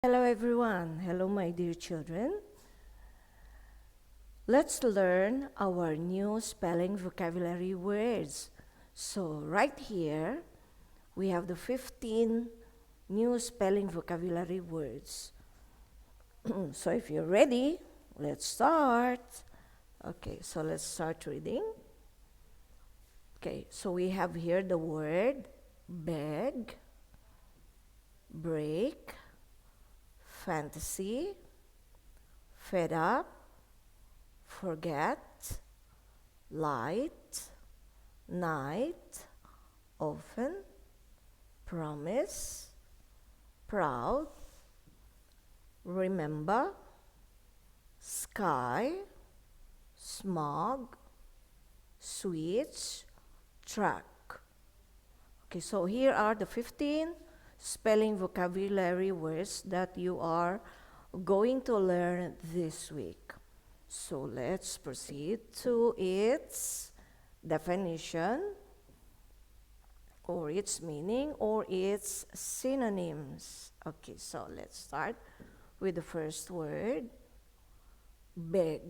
Hello everyone. Hello my dear children. Let's learn our new spelling vocabulary words. So right here, we have the 15 new spelling vocabulary words. So if you're ready, let's start. Okay, so let's start reading. Okay, so we have here the word beg, break, fantasy, fed up, forget, light, night, often, promise, proud, remember, sky, smog, switch, truck. Okay, so here are the 15 spelling vocabulary words that you are going to learn this week. So let's proceed to its definition, or its meaning, or its synonyms. Okay, so let's start with the first word, beg.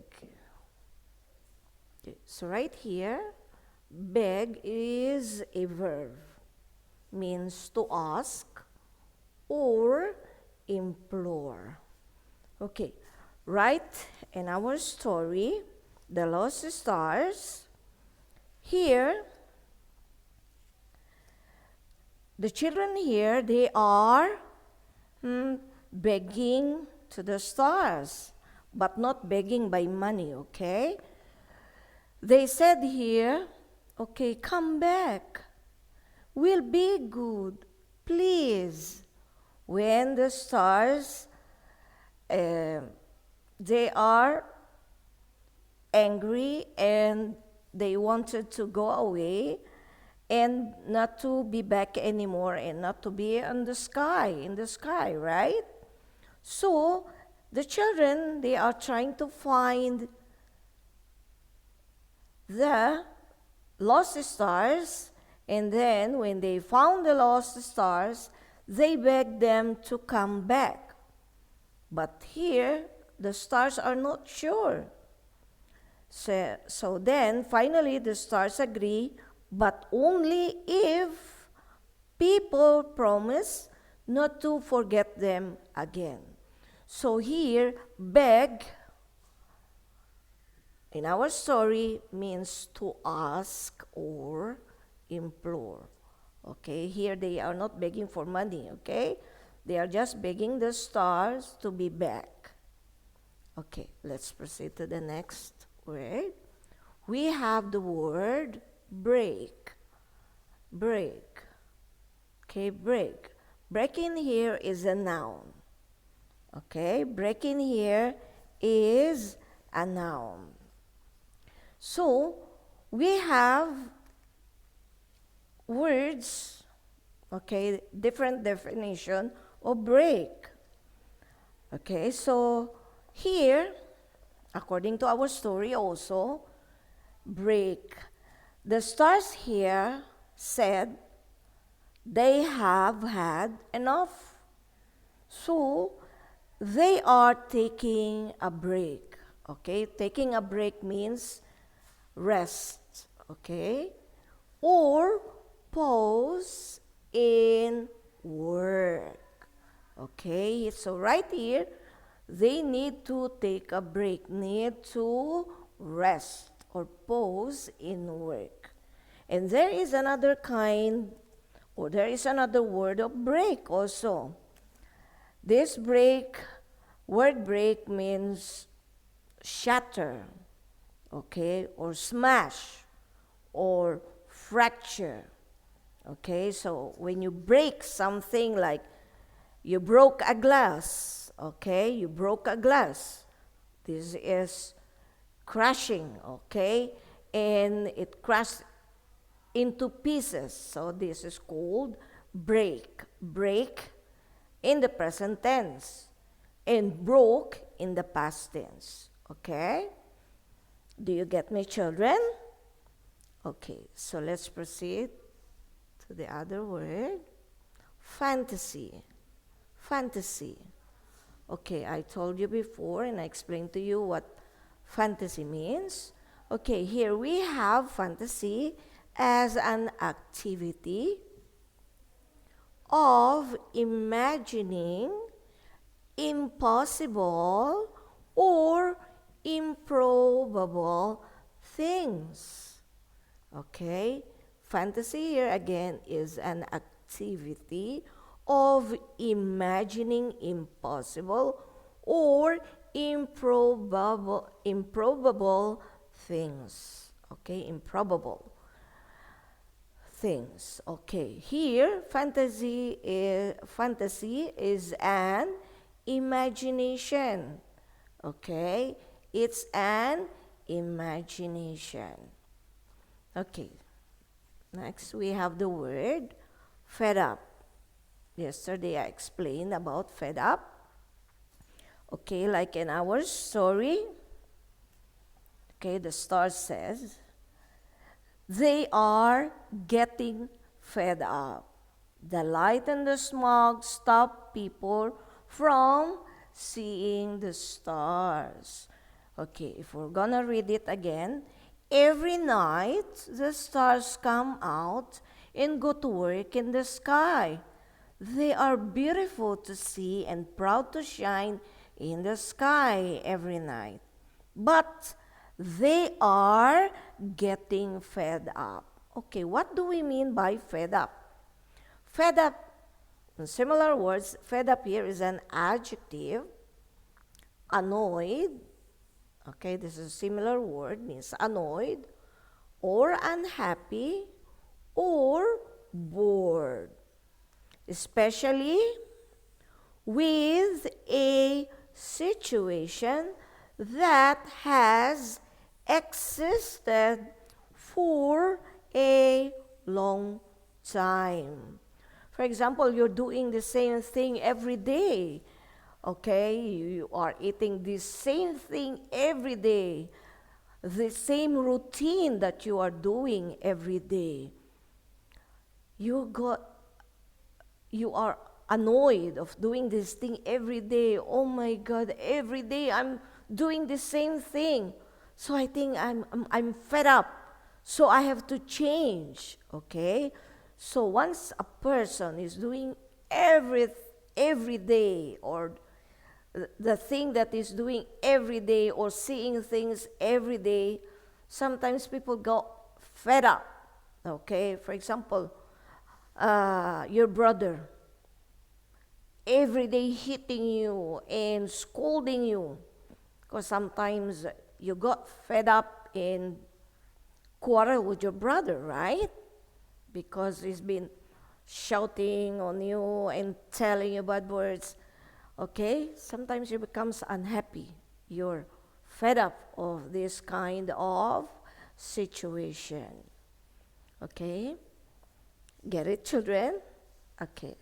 Okay, so right here, beg is a verb, means to ask or implore. Okay, right in our story, The Lost Stars, here, the children here, they are begging to the stars, but not begging by money, okay? They said here, okay, come back. We'll be good, please. When the stars, they are angry and they wanted to go away and not to be back anymore and not to be in the sky, right? So the children, they are trying to find the lost stars, and then when they found the lost stars, they begged them to come back. But here, the stars are not sure. So then, finally, the stars agree, but only if people promise not to forget them again. So here, beg in our story means to ask or implore. Okay, here they are not begging for money, okay? They are just begging the stars to be back. Okay, let's proceed to the next word. We have the word break. Break. Okay, break. Break in here is a noun. Okay, break in here is a noun. So, we have words, okay, different definition of break. Okay, so here, according to our story also, break. The stars here said they have had enough. So, they are taking a break. Okay, taking a break means rest. Okay, or pause in work. Okay, so right here, they need to take a break, need to rest or pause in work. And there is another kind, or there is another word of break also. This break, word break means shatter, okay, or smash, or fracture. Okay, so when you break something, like you broke a glass, okay, you broke a glass. This is crashing, okay, and it crashed into pieces. So this is called break. Break in the present tense and broke in the past tense. Okay? Do you get me, children? Okay, so let's proceed to the other word. Fantasy. Fantasy. Okay, I told you before and I explained to you what fantasy means. Okay, here we have fantasy as an activity of imagining impossible or improbable things. Okay? Fantasy here again is an activity of imagining impossible or improbable things. Okay? Improbable things. Okay, here fantasy is an imagination. Okay, it's an imagination. Okay, next we have the word fed up. Yesterday I explained about fed up. Okay, like in our story, okay, the star says, they are getting fed up. The light and the smog stop people from seeing the stars. Okay, if we're gonna read it again, every night the stars come out and go to work in the sky. They are beautiful to see and proud to shine in the sky every night. But they are getting fed up. Okay, what do we mean by fed up? Fed up, in similar words, fed up here is an adjective. Annoyed, okay, this is a similar word, means annoyed, or unhappy, or bored. Especially with a situation that has existed for a long time. For example, you're doing the same thing every day. Okay, you are eating the same thing every day, the same routine that you are doing every day. You are annoyed of doing this thing every day. Oh my God, every day I'm doing the same thing. So I think I'm fed up. So I have to change, okay? So once a person is doing every day, or the thing that is doing every day, or seeing things every day, sometimes people go fed up, okay? For example, your brother every day hitting you and scolding you, because sometimes you got fed up and quarrel with your brother, right? Because he's been shouting on you and telling you bad words. Okay? Sometimes you becomes unhappy. You're fed up of this kind of situation. Okay? Get it, children? Okay.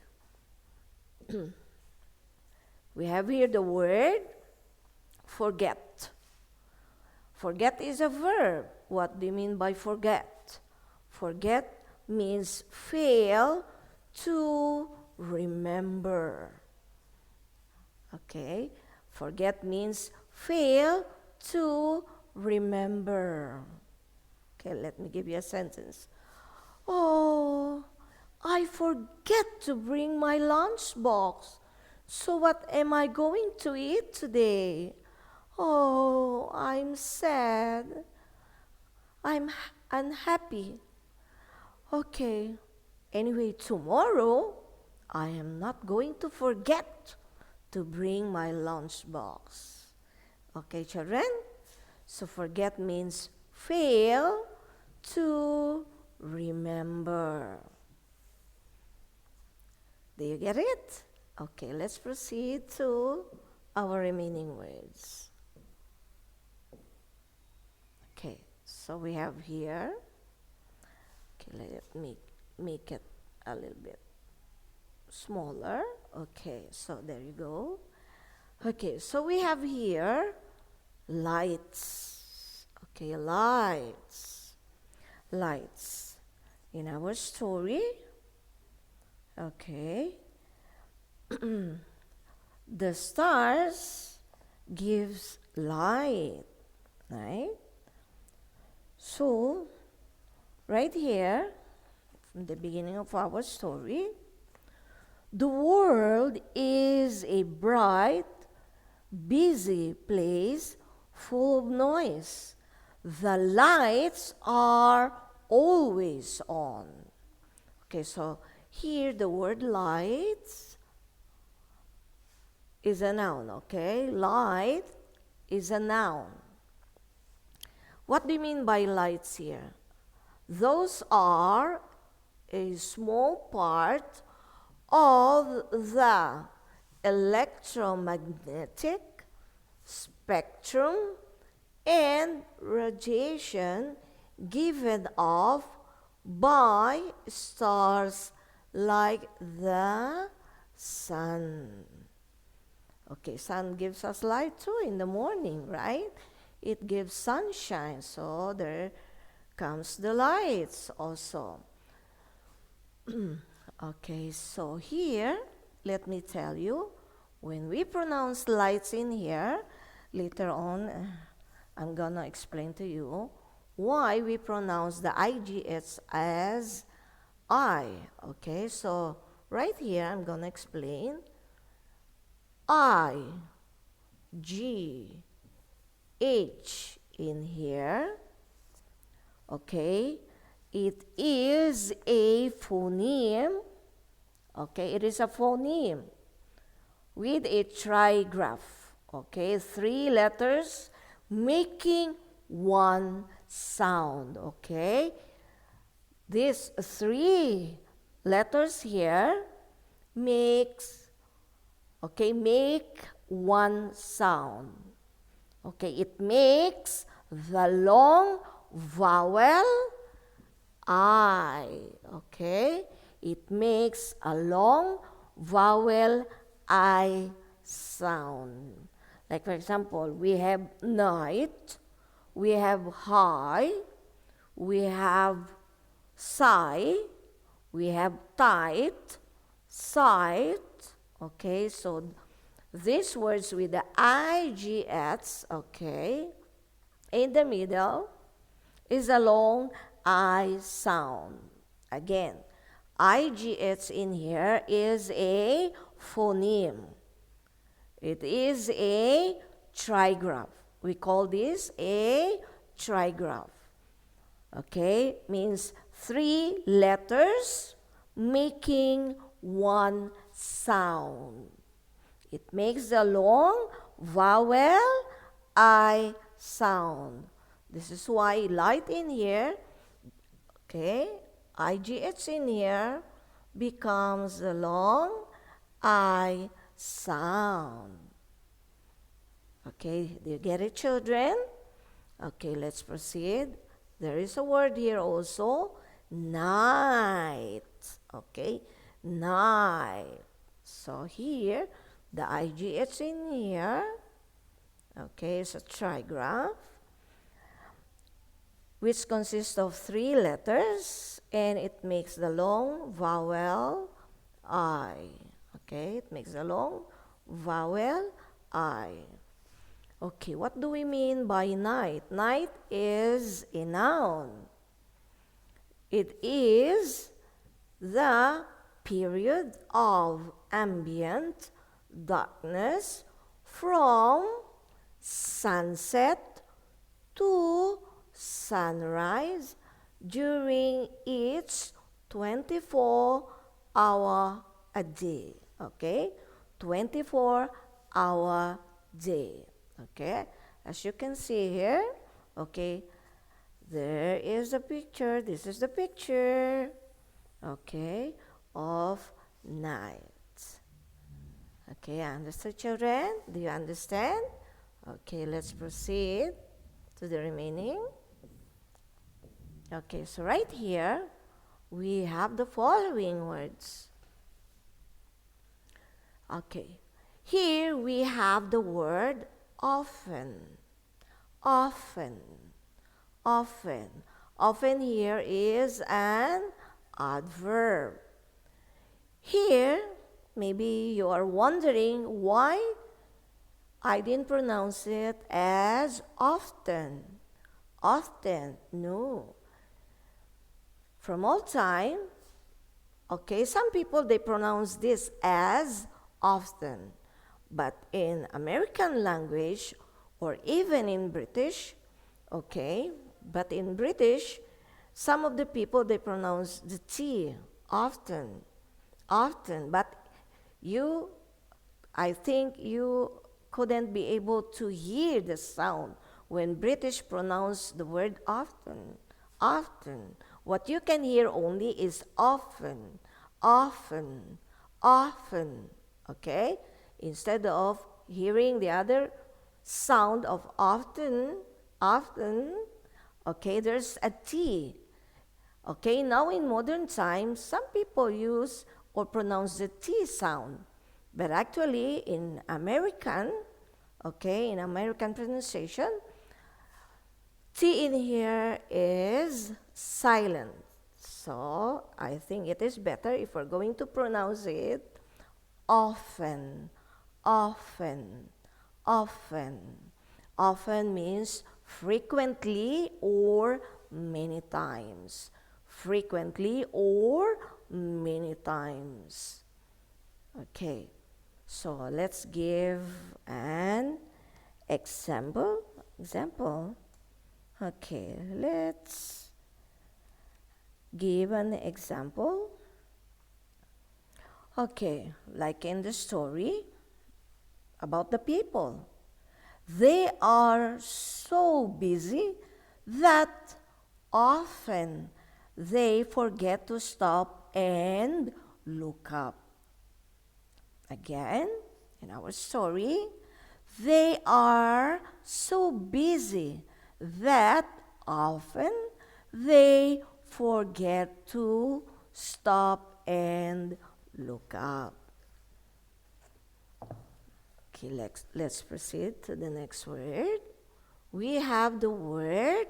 We have here the word forget. Forget is a verb. What do you mean by forget? Forget means fail to remember. Okay? Forget means fail to remember. Okay, let me give you a sentence. Oh, I forget to bring my lunchbox. So what am I going to eat today? Oh, I'm sad. I'm unhappy. Okay. Anyway, tomorrow I am not going to forget to bring my lunchbox. Okay, children? So forget means fail to remember. Do you get it? Okay, let's proceed to our remaining words. Okay, so we have here, okay, let me make it a little bit smaller. Okay, so there you go. Okay, so we have here lights. Okay, lights. Lights. In our story, okay, The stars gives light, right? So, right here, from the beginning of our story, the world is a bright, busy place full of noise. The lights are always on. Okay, so here the word lights is a noun, okay? Light is a noun. What do you mean by lights here? Those are a small part of the electromagnetic spectrum and radiation given off by stars like the sun. Okay, sun gives us light too in the morning, right? It gives sunshine, so there comes the lights also. Okay, so here, let me tell you, when we pronounce lights in here, later on, I'm gonna explain to you why we pronounce the IGS as I. Okay, so right here, I'm gonna explain I, G, H in here. Okay, it is a phoneme. Okay, it is a phoneme with a trigraph. Okay, 3 letters making one sound. Okay, these 3 letters here make one sound. Okay, it makes the long vowel I. Okay, it makes a long vowel I sound. Like for example, we have night, we have high, we have sigh, we have tight, sight. Okay, so these words with the IGS, okay, in the middle is a long I sound. Again, IGS in here is a phoneme. It is a trigraph. We call this a trigraph. Okay, means 3 letters making one sound. It makes the long vowel I sound. This is why light in here, okay, IGH in here becomes the long I sound. Okay, do you get it, children? Okay, let's proceed. There is a word here also, night. Okay, night. So here, the IGH in here, okay, it's a trigraph, which consists of 3 letters, and it makes the long vowel I. Okay, it makes the long vowel I. Okay, what do we mean by night? Night is a noun. It is the period of ambient darkness from sunset to sunrise during each 24-hour a day. Okay, 24-hour day. Okay, as you can see here, okay, there is a picture. This is the picture, okay, of night. Okay, understood, children? Do you understand? Okay, let's proceed to the remaining. Okay, so right here, we have the following words. Okay, here we have the word often. Often. Often. Often here is an adverb. Here, maybe you are wondering why I didn't pronounce it as often. Often, no. From all time, okay, some people they pronounce this as often. But in American language or even in British, okay, but in British, some of the people they pronounce the T often, often. But you, I think you couldn't be able to hear the sound when British pronounce the word often, often. What you can hear only is often, often, often, okay? Instead of hearing the other sound of often, often, okay, there's a T. Okay, now in modern times, some people use or pronounce the T sound. But actually, in American, okay, in American pronunciation, T in here is silent. So I think it is better if we're going to pronounce it often, often, often. Often means frequently or many times. Frequently or many times. Okay, so let's give an example. Okay, let's give an example. Okay, like in the story about the people. They are so busy that often they forget to stop and look up. Again, in our story, they are so busy that often they forget to stop and look up. Okay, let's proceed to the next word. We have the word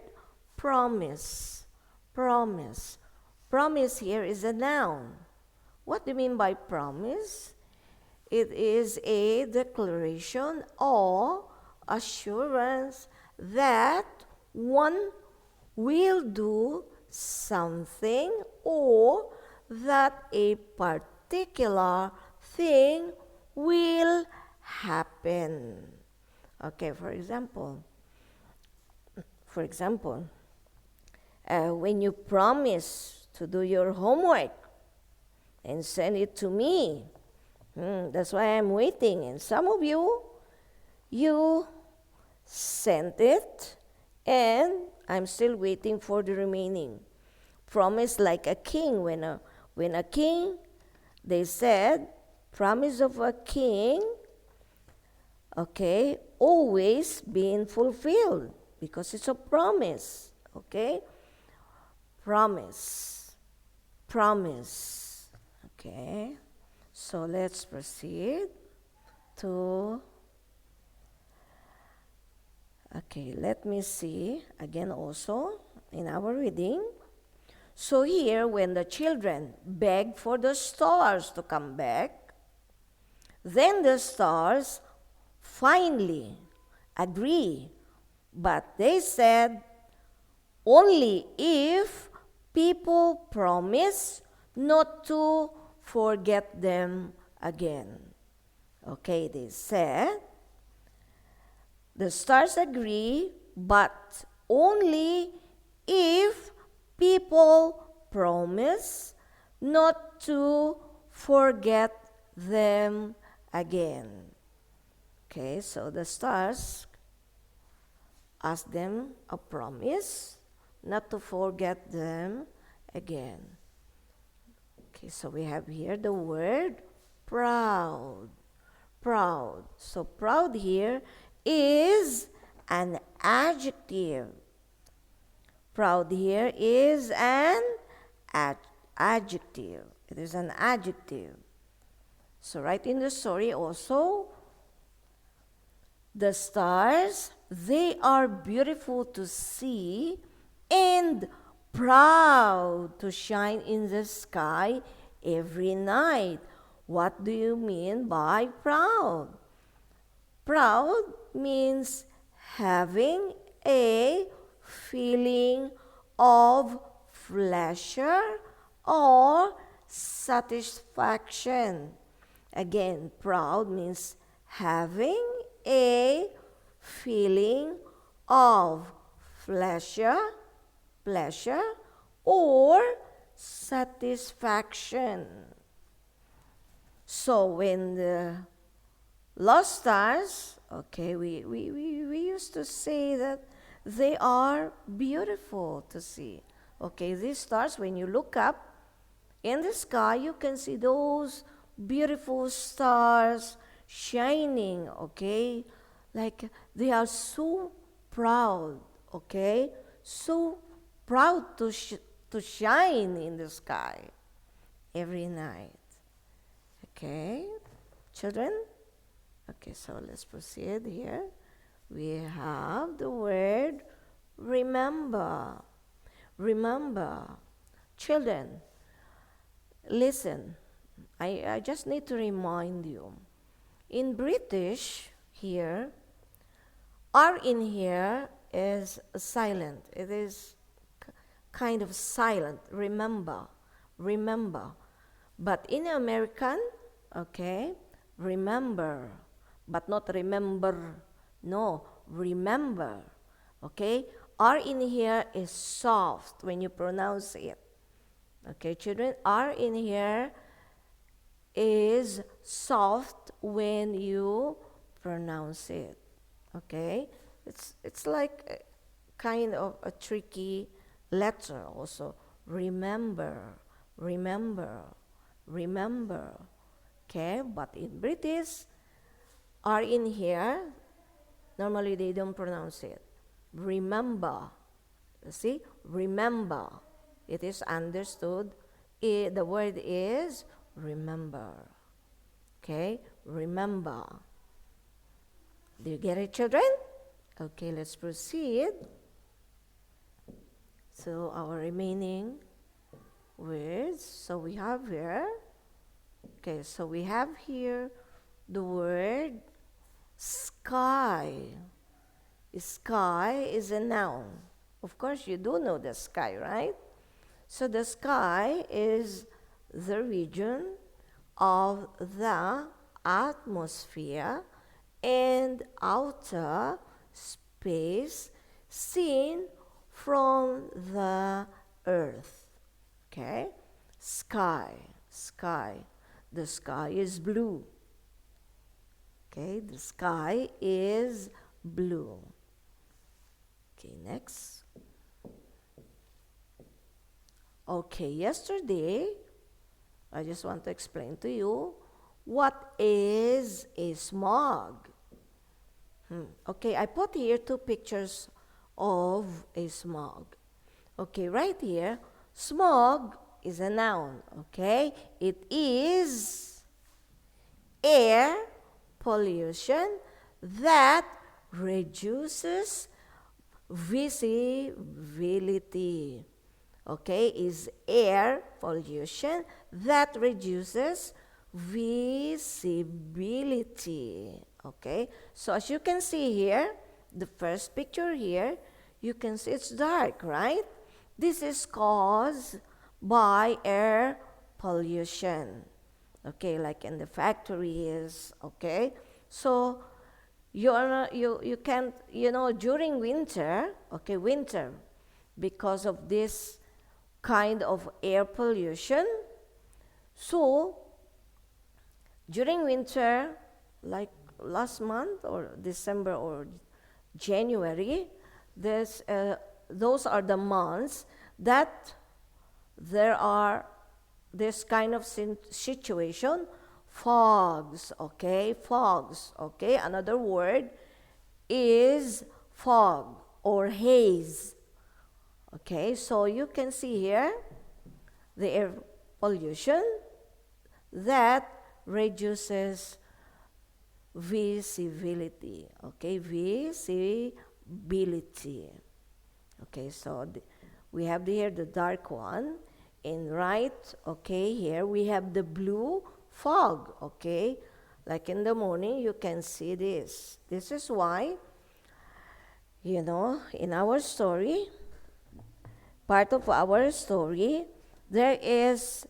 promise. Promise. Promise here is a noun. What do you mean by promise? It is a declaration or assurance that one will do something or that a particular thing will happen. Okay, for example, when you promise to do your homework and send it to me, that's why I'm waiting. And some of you sent it, and I'm still waiting for the remaining. Promise like a king. When a king, they said, promise of a king, okay, always being fulfilled because it's a promise, okay? Promise, okay? So let's proceed to, okay, let me see again also in our reading. So here, when the children beg for the stars to come back, then the stars finally agree. But they said, only if people promise not to forget them again. Okay, they said, the stars agree, but only if people promise not to forget them again. Okay, so the stars ask them a promise not to forget them again. Okay, so we have here the word proud. Proud. So proud here is an adjective. Proud here is an adjective. It is an adjective. So right in the story also, the stars, they are beautiful to see and proud to shine in the sky every night. What do you mean by proud? Proud means having a feeling of pleasure or satisfaction. Again, proud means having a feeling of pleasure or satisfaction. So when the lost stars, okay, we used to say that they are beautiful to see. Okay, these stars, when you look up in the sky, you can see those beautiful stars shining, okay? Like they are so proud, okay? So proud to shine in the sky every night. Okay, children? Okay, so let's proceed here. We have the word remember. Remember. Children, listen. I just need to remind you. In British, here, R in here is silent. It is kind of silent. Remember. Remember. But in American, okay, remember. But not remember. No, remember. Okay? R in here is soft when you pronounce it. Okay, children? R in here is soft when you pronounce it. Okay? It's like a kind of a tricky letter also. Remember, remember, remember. Okay? But in British, R in here, normally they don't pronounce it. Remember. You see? Remember. It is understood. The word is remember. Okay? Remember. Do you get it, children? Okay, let's proceed. So our remaining words. So we have here. Okay, so we have here the word sky. Sky is a noun. Of course, you do know the sky, right? So the sky is the region of the atmosphere and outer space seen from the earth. Okay? Sky, sky. The sky is blue. Okay, the sky is blue. Okay, next. Okay, yesterday, I just want to explain to you what is a smog. Okay, I put here 2 pictures of a smog. Okay, right here, smog is a noun, okay? It is air pollution that reduces visibility. Okay, is air pollution that reduces visibility. Okay, so as you can see here, the first picture here, you can see it's dark, right? This is caused by air pollution. Okay, like in the factories, okay? So you can't, during winter, okay, winter, because of this kind of air pollution. So during winter, like last month or December or January, those are the months that there are this kind of situation, fogs, okay, fogs, okay. Another word is fog or haze. Okay, so you can see here the air pollution that reduces visibility. Okay, visibility. Okay, so we have here the dark one. And right, okay, here we have the blue fog, okay? Like in the morning, you can see this. This is why, in our story, part of our story, there is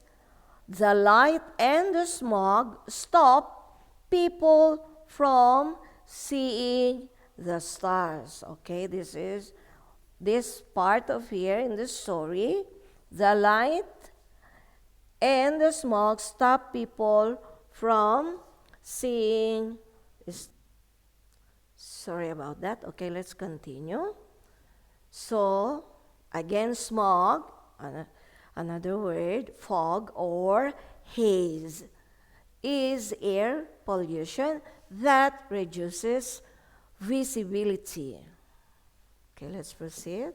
the light and the smog stop people from seeing the stars. Okay, this is this part of here in the story. The light and the smog stop people from seeing. Sorry about that. Okay, let's continue. So, again, smog, another word, fog or haze, is air pollution that reduces visibility. Okay, let's proceed.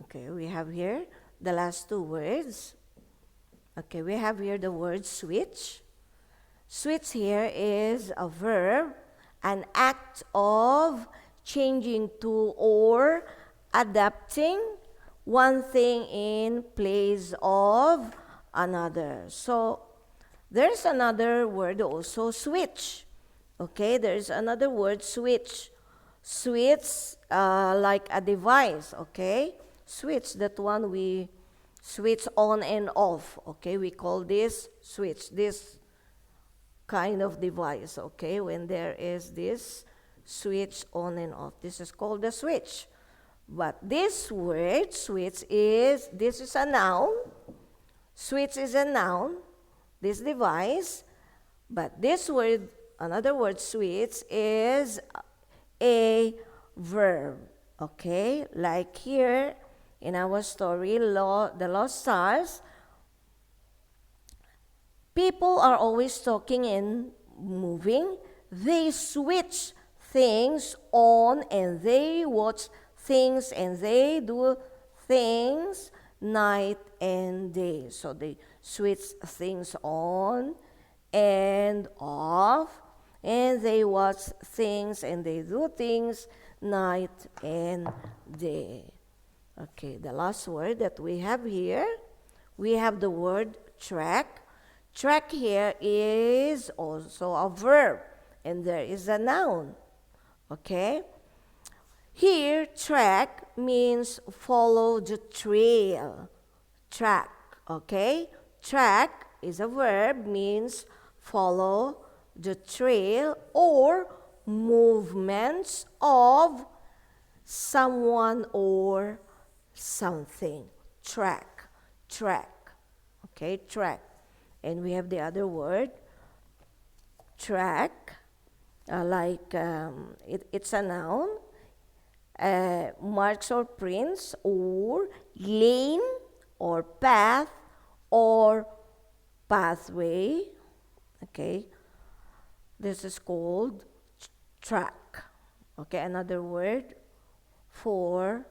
Okay, we have here the last two words. Okay, we have here the word switch. Switch here is a verb, an act of changing to or adapting one thing in place of another. So there's another word also, switch. Okay, there's another word, switch. Switch, like a device, okay? Switch, that one we switch on and off, okay? We call this switch, this kind of device, okay? When there is this switch on and off, this is called the switch. But this word, switch, this is a noun. Switch is a noun, this device. But this word, another word, switch, is a verb, okay? Like here in our story, the lost stars, people are always talking and moving. They switch things on and they watch things and they do things night and day. So they switch things on and off, and they watch things and they do things night and day. Okay, the last word that we have here, we have the word track. Track here is also a verb, and there is a noun. Okay? Here, track means follow the trail. Track, okay? Track is a verb, means follow the trail or movements of someone or something. Track, okay, track. And we have the other word, track, it's a noun, marks or prints or lane or path or pathway, okay. This is called track. Okay, another word for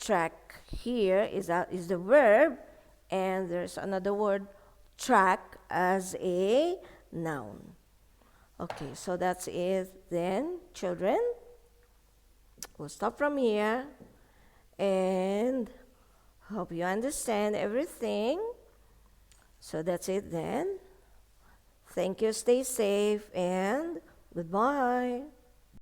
track here is the verb, and there's another word, track, as a noun. Okay, so that's it then, children. We'll stop from here and hope you understand everything. So that's it then. Thank you, stay safe, and goodbye.